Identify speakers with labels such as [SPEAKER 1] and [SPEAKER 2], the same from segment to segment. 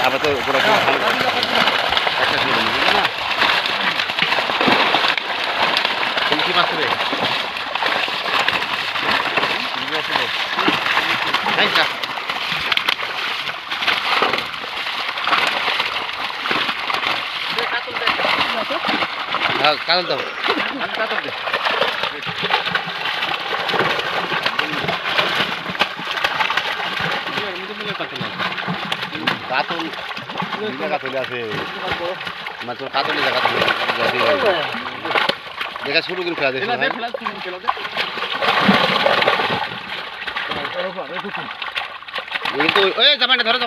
[SPEAKER 1] আবার তো গোড়া একটা ছিল না কি মাছ রে কাতল দাও কাতল দে কাতল কাতল আছে মাত্র কাতলের জায়গা দেখা শুরু করে ফেলা দেয় কিন্তু ওই জাপানটা ধরো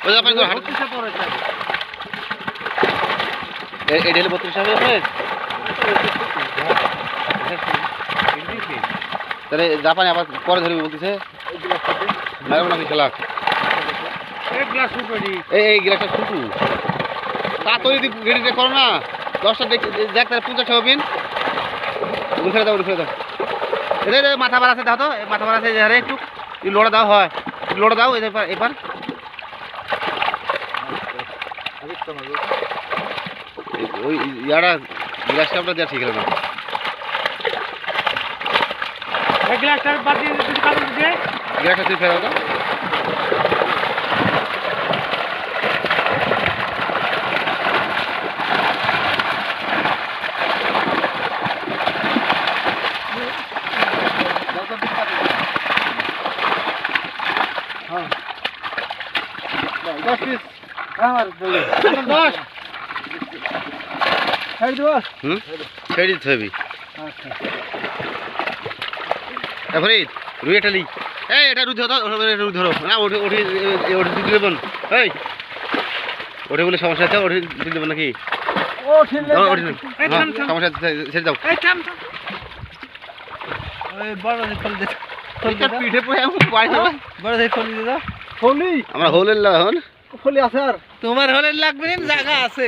[SPEAKER 1] ওই জাপান ধরো এটা হলো 32 টাকা তাহলে জাপানে আবার পরে ধরবি বলতেছে নাকি খেলা এই গ্লাসটা শুটু তা তৈরি রেডি করো না 10টা দেখ তাহলে 50 টাকা হবেন উঠে দাও এটা মাথা বার আছে দাও তো মাথা বার আছে আরে একটু লোড়া দাও হয় লোড়া দাও এবার ওই ইয়ারা গ্লাসটা আপনার দেওয়া ঠিক হবে না গ্লাসটা বাদ দিয়ে গ্লাসটা তুই ফেরাও তো রুইটালি এই এটা রুই ধরো না ওঠে দেবেন এই ওঠে বলে সমস্যা আছে ওঠে দিতে দেবেন নাকি সমস্যা ছেড়ে দাও আমরা হোলের ফলি আছে আর তোমার হোলের লাগবে জায়গা আছে